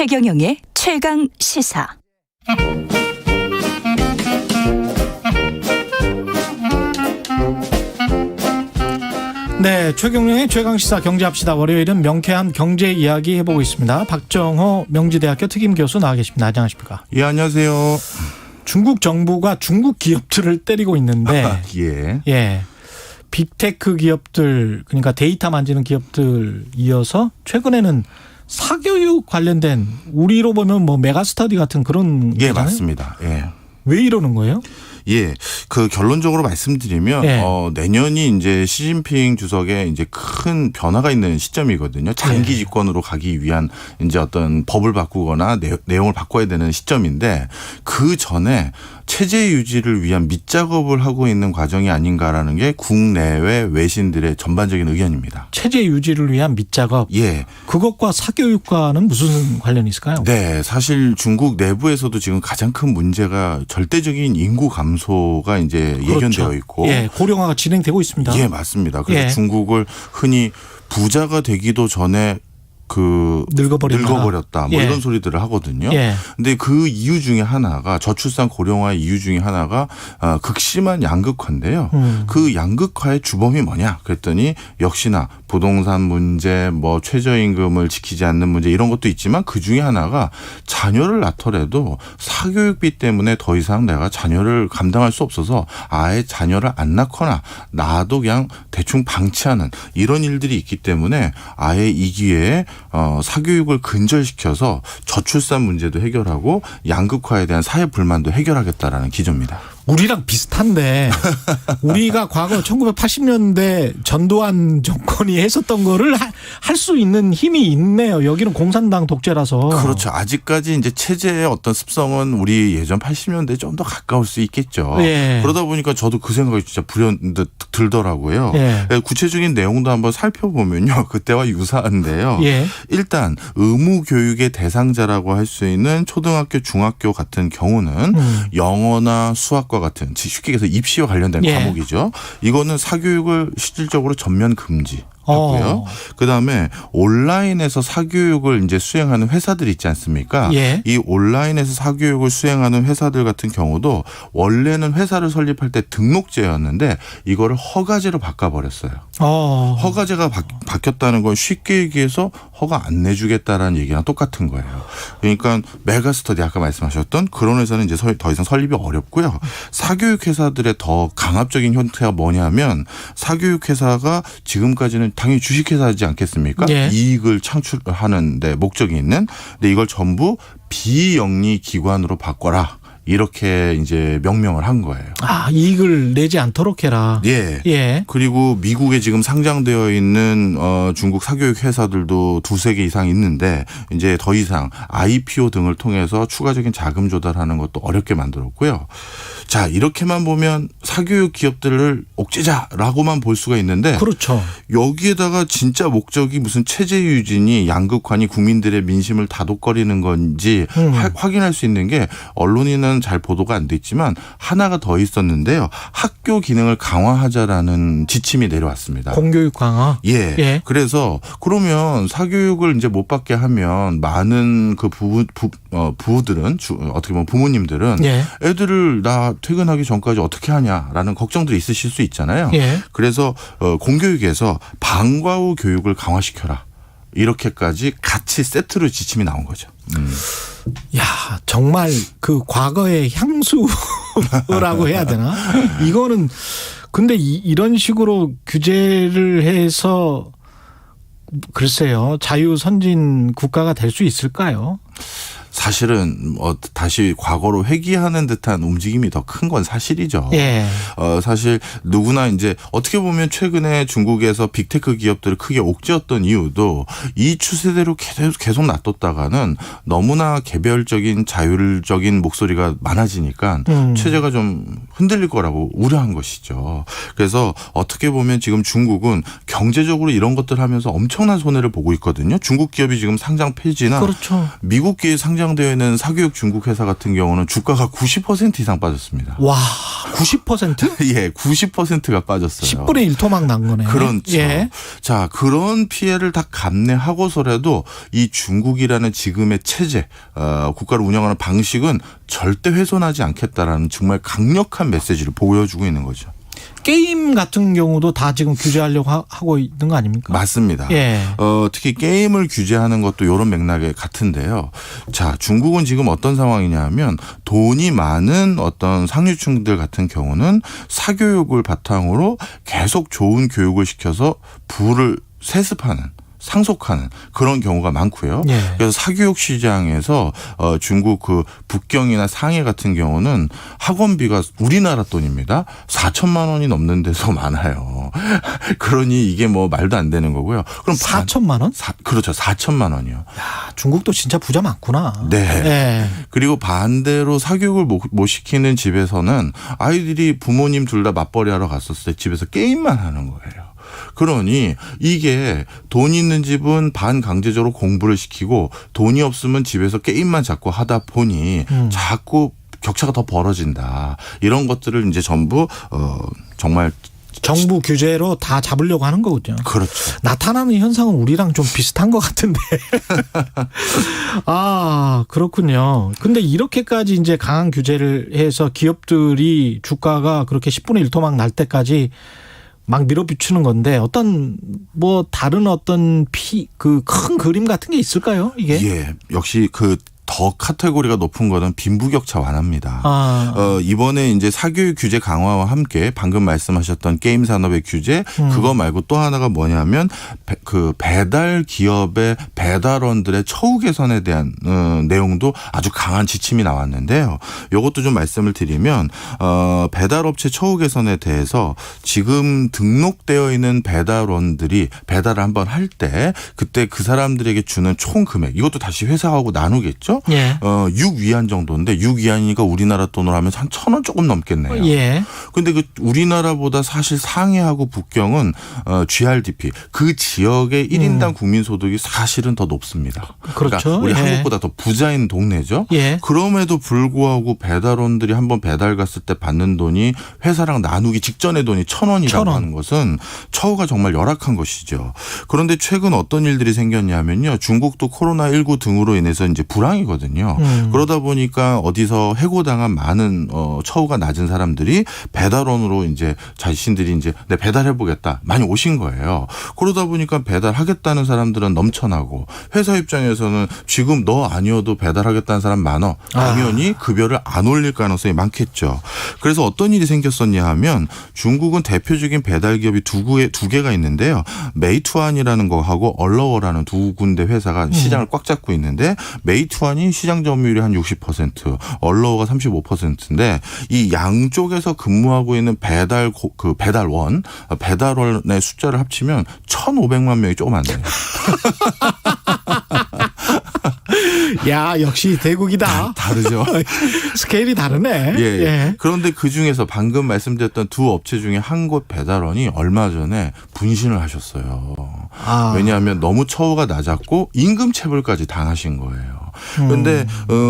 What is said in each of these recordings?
최경영의 최강 시사. 네, 최경영의 최강시사 경제합시다. 월요일은 명쾌한 경제 이야기 해보고 있습니다. 박정호 명지대학교 특임교수 나와 계십니다. 안녕하십니까? 예, 안녕하세요. 중국 정부가 중국 기업들을 때리고 있는데 예, 빅테크 기업들, 그러니까 데이터 만지는 기업들 이어서 최근에는 사교육 관련된, 우리로 보면 뭐 메가스터디 같은 그런 예, 거잖아요? 맞습니다. 예. 왜 이러는 거예요? 예, 그 결론적으로 말씀드리면 예. 내년이 이제 시진핑 주석의 이제 큰 변화가 있는 시점이거든요. 장기 집권으로 가기 위한 이제 어떤 법을 바꾸거나 내용을 바꿔야 되는 시점인데, 그 전에 체제 유지를 위한 밑작업을 하고 있는 과정이 아닌가라는 게 국내외 외신들의 전반적인 의견입니다. 체제 유지를 위한 밑작업. 예. 그것과 사교육과는 무슨 관련이 있을까요? 네, 사실 중국 내부에서도 지금 가장 큰 문제가 절대적인 인구 감소가 이제 예견되어 있고, 예, 고령화가 진행되고 있습니다. 예, 맞습니다. 그래서 예. 중국을 흔히 부자가 되기도 전에 늙어버렸다. 뭐 예. 이런 소리들을 하거든요. 예. 근데 그 이유 중에 하나가, 저출산 고령화 이유 중에 하나가 극심한 양극화인데요. 그 양극화의 주범이 뭐냐 그랬더니 역시나 부동산 문제, 뭐 최저임금을 지키지 않는 문제, 이런 것도 있지만 그 중에 하나가 자녀를 낳더라도 사교육비 때문에 더 이상 내가 자녀를 감당할 수 없어서 아예 자녀를 안 낳거나 낳아도 그냥 대충 방치하는 이런 일들이 있기 때문에 아예 이 기회에 사교육을 근절시켜서 저출산 문제도 해결하고 양극화에 대한 사회 불만도 해결하겠다라는 기조입니다. 우리랑 비슷한데 우리가 과거 1980년대 전두환 정권이 했었던 거를 할 수 있는 힘이 있네요. 여기는 공산당 독재라서. 그렇죠. 아직까지 이제 체제의 어떤 습성은 우리 예전 80년대에 좀 더 가까울 수 있겠죠. 예. 그러다 보니까 저도 그 생각이 진짜 불현듯 들더라고요. 예. 구체적인 내용도 한번 살펴보면요, 그때와 유사한데요. 예. 일단 의무 교육의 대상자라고 할 수 있는 초등학교, 중학교 같은 경우는 영어나 수학과 같은, 쉽게 얘기해서 입시와 관련된 예. 과목이죠. 이거는 사교육을 실질적으로 전면 금지하고요. 그다음에 온라인에서 사교육을 이제 수행하는 회사들 있지 않습니까? 예. 이 온라인에서 사교육을 수행하는 회사들 같은 경우도 원래는 회사를 설립할 때 등록제였는데 이거를 허가제로 바꿔버렸어요. 허가제가 바뀌었다는 건 쉽게 얘기해서 허가 안 내주겠다라는 얘기랑 똑같은 거예요. 그러니까 메가스터디 아까 말씀하셨던 그런 회사는 이제 더 이상 설립이 어렵고요. 사교육 회사들의 더 강압적인 형태가 뭐냐면, 사교육 회사가 지금까지는 당연히 주식회사지 않겠습니까? 예. 이익을 창출하는 데 목적이 있는. 근데 이걸 전부 비영리 기관으로 바꿔라, 이렇게 이제 명명을 한 거예요. 이익을 내지 않도록 해라. 예. 예. 그리고 미국에 지금 상장되어 있는 중국 사교육 회사들도 2-3개 이상 있는데, 이제 더 이상 IPO 등을 통해서 추가적인 자금 조달하는 것도 어렵게 만들었고요. 자, 이렇게만 보면 사교육 기업들을 옥죄자라고만 볼 수가 있는데, 그렇죠. 여기에다가 진짜 목적이 무슨 체제 유지니 양극화니 국민들의 민심을 다독거리는 건지 확인할 수 있는 게, 언론에는 잘 보도가 안 됐지만 하나가 더 있었는데요. 학교 기능을 강화하자라는 지침이 내려왔습니다. 공교육 강화. 예. 예. 그래서 그러면 사교육을 이제 못 받게 하면 많은 그 부부들은, 어떻게 보면 부모님들은 예. 애들을 나 퇴근하기 전까지 어떻게 하냐라는 걱정들이 있으실 수 있잖아요. 예. 그래서 공교육에서 방과 후 교육을 강화시켜라, 이렇게까지 같이 세트로 지침이 나온 거죠. 야, 정말 그 과거의 향수라고 해야 되나? 이거는 근데 이런 식으로 규제를 해서 글쎄요, 자유 선진 국가가 될 수 있을까요? 사실은 다시 과거로 회귀하는 듯한 움직임이 더 큰 건 사실이죠. 예. 사실 누구나 이제 어떻게 보면 최근에 중국에서 빅테크 기업들을 크게 옥죄었던 이유도 이 추세대로 계속 놔뒀다가는 너무나 개별적인 자율적인 목소리가 많아지니까 체제가 좀 흔들릴 거라고 우려한 것이죠. 그래서 어떻게 보면 지금 중국은 경제적으로 이런 것들 하면서 엄청난 손해를 보고 있거든요. 중국 기업이 지금 상장 폐지나, 그렇죠. 미국 기업 상장 상장되어 있는 사교육 중국 회사 같은 경우는 주가가 90% 이상 빠졌습니다. 와, 90%? 예, 90%가 빠졌어요. 10분의 1토막 난 거네. 그렇죠. 예. 자, 그런 피해를 다 감내하고서라도 이 중국이라는 지금의 체제, 국가를 운영하는 방식은 절대 훼손하지 않겠다라는 정말 강력한 메시지를 보여주고 있는 거죠. 게임 같은 경우도 다 지금 규제하려고 하고 있는 거 아닙니까? 맞습니다. 예. 특히 게임을 규제하는 것도 이런 맥락에 같은데요. 자, 중국은 지금 어떤 상황이냐 하면 돈이 많은 어떤 상류층들 같은 경우는 사교육을 바탕으로 계속 좋은 교육을 시켜서 부를 세습하는 상속하는 그런 경우가 많고요. 예. 그래서 사교육 시장에서 중국 그 북경이나 상해 같은 경우는 학원비가 우리나라 돈입니다. 4천만 원이 넘는 데서 많아요. 그러니 이게 뭐 말도 안 되는 거고요. 그럼 4천만 원? 그렇죠. 4천만 원이요. 야, 중국도 진짜 부자 많구나. 네. 예. 그리고 반대로 사교육을 못 시키는 집에서는 아이들이 부모님 둘 다 맞벌이 하러 갔었을 때 집에서 게임만 하는 거예요. 그러니 이게 돈 있는 집은 반강제적으로 공부를 시키고 돈이 없으면 집에서 게임만 자꾸 하다 보니 자꾸 격차가 더 벌어진다. 이런 것들을 이제 전부 정말 정부 규제로 다 잡으려고 하는 거거든요. 그렇죠. 나타나는 현상은 우리랑 좀 비슷한 것 같은데. 아, 그렇군요. 근데 이렇게까지 이제 강한 규제를 해서 기업들이 주가가 그렇게 10분의 1토막 날 때까지 막 밀어붙이는 건데 어떤 뭐 다른 어떤 그 큰 그림 같은 게 있을까요? 이게? 예, 역시 더 카테고리가 높은 거는 빈부격차 완화입니다. 이번에 이제 사교육 규제 강화와 함께 방금 말씀하셨던 게임 산업의 규제 그거 말고 또 하나가 뭐냐면 그 배달 기업의 배달원들의 처우 개선에 대한 내용도 아주 강한 지침이 나왔는데요. 이것도 좀 말씀을 드리면 배달업체 처우 개선에 대해서 지금 등록되어 있는 배달원들이 배달을 한번 할 때 그때 그 사람들에게 주는 총 금액 이것도 다시 회사하고 나누겠죠? 예. 6위안 정도인데 6위안이니까 우리나라 돈으로 하면 한 1,000원 조금 넘겠네요. 예. 근데 그 우리나라보다 사실 상해하고 북경은 GRDP 그 지역의 1인당 국민 소득이 사실은 더 높습니다. 그렇죠. 그러니까 우리 예. 한국보다 더 부자인 동네죠. 예. 그럼에도 불구하고 배달원들이 한번 배달 갔을 때 받는 돈이 회사랑 나누기 직전의 돈이 1,000원이라고 하는 것은 처우가 정말 열악한 것이죠. 그런데 최근 어떤 일들이 생겼냐면요. 중국도 코로나19 등으로 인해서 이제 불황이거든요. 그러다 보니까 어디서 해고당한 많은 처우가 낮은 사람들이 배달원으로 이제 자신들이 이제 내 배달해보겠다 많이 오신 거예요. 그러다 보니까 배달하겠다는 사람들은 넘쳐나고 회사 입장에서는 지금 너 아니어도 배달하겠다는 사람 많어. 당연히 급여를 안 올릴 가능성이 많겠죠. 그래서 어떤 일이 생겼었냐 하면 중국은 대표적인 배달 기업이 두 개가 있는데요. 메이투안이라는 거하고 얼러워라는 두 군데 회사가 시장을 꽉 잡고 있는데 메이투안이 시장 점유율이 한 60%, 얼러워가 35%인데 이 양쪽에서 근무하고 있는 배달원의 숫자를 합치면 1,500만 명이 조금 안 돼요. 야, 역시 대국이다. 다르죠. 스케일이 다르네. 예. 예. 그런데 그중에서 방금 말씀드렸던 두 업체 중에 한 곳 배달원이 얼마 전에 분신을 하셨어요. 왜냐하면 너무 처우가 낮았고 임금 체불까지 당하신 거예요. 그런데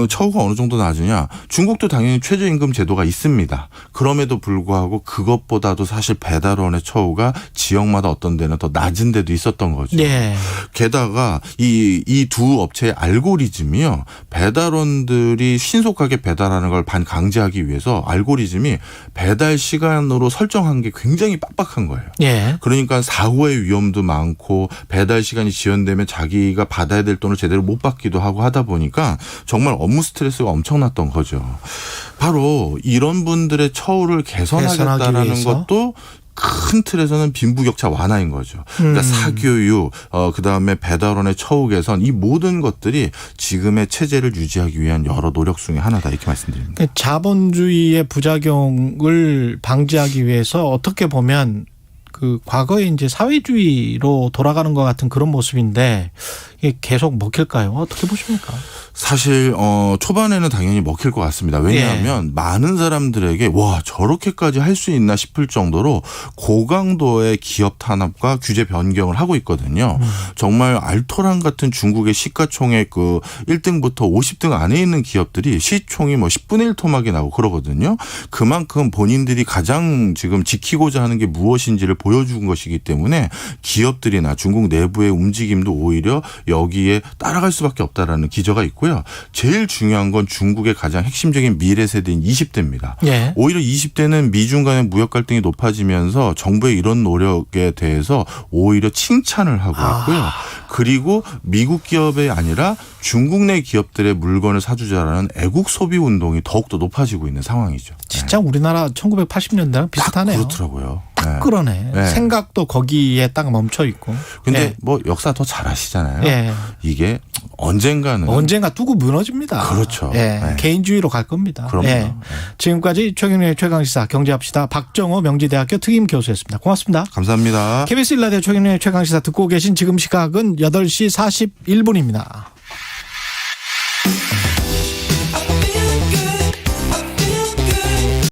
처우가 어느 정도 낮으냐? 중국도 당연히 최저임금 제도가 있습니다. 그럼에도 불구하고 그것보다도 사실 배달원의 처우가 지역마다 어떤 데는 더 낮은 데도 있었던 거죠. 예. 게다가 이 두 업체의 알고리즘이요. 배달원들이 신속하게 배달하는 걸 반강제하기 위해서 알고리즘이 배달 시간으로 설정한 게 굉장히 빡빡한 거예요. 예. 그러니까 사고의 위험도 많고 배달 시간이 지연되면 자기가 받아야 될 돈을 제대로 못 받기도 하고 하다 보니까 정말 업무 스트레스가 엄청났던 거죠. 바로 이런 분들의 처우를 개선하겠다라는 것도 큰 틀에서는 빈부격차 완화인 거죠. 그러니까 사교육, 그다음에 배달원의 처우 개선 이 모든 것들이 지금의 체제를 유지하기 위한 여러 노력 중에 하나다 이렇게 말씀드립니다. 자본주의의 부작용을 방지하기 위해서 어떻게 보면 그 과거에 이제 사회주의로 돌아가는 것 같은 그런 모습인데 이게 계속 먹힐까요? 어떻게 보십니까? 사실 초반에는 당연히 먹힐 것 같습니다. 왜냐하면 많은 사람들에게 와 저렇게까지 할 수 있나 싶을 정도로 고강도의 기업 탄압과 규제 변경을 하고 있거든요. 정말 알토란 같은 중국의 시가총액 그 1등부터 50등 안에 있는 기업들이 시총이 뭐 10분의 1 토막이 나고 그러거든요. 그만큼 본인들이 가장 지금 지키고자 하는 게 무엇인지를 보여준 것이기 때문에 기업들이나 중국 내부의 움직임도 오히려 여기에 따라갈 수밖에 없다라는 기저가 있고요. 제일 중요한 건 중국의 가장 핵심적인 미래 세대인 20대입니다. 예. 오히려 20대는 미중 간의 무역 갈등이 높아지면서 정부의 이런 노력에 대해서 오히려 칭찬을 하고 있고요. 그리고 미국 기업이 아니라 중국 내 기업들의 물건을 사주자라는 애국 소비 운동이 더욱더 높아지고 있는 상황이죠. 진짜 우리나라 1980년대랑 비슷하네요. 그렇더라고요. 딱 그러네. 네. 생각도 거기에 딱 멈춰 있고. 근데 예. 뭐 역사 더 잘 아시잖아요. 예. 이게 언젠가 뚜고 무너집니다. 그렇죠. 예. 네. 개인주의로 갈 겁니다. 그럼요. 예. 네. 지금까지 최경영의 최강시사 경제합시다. 박정호 명지대학교 특임 교수였습니다. 고맙습니다. 감사합니다. KBS 1라디오 최경영의 최강시사 듣고 계신 지금 시각은 8시 41분입니다.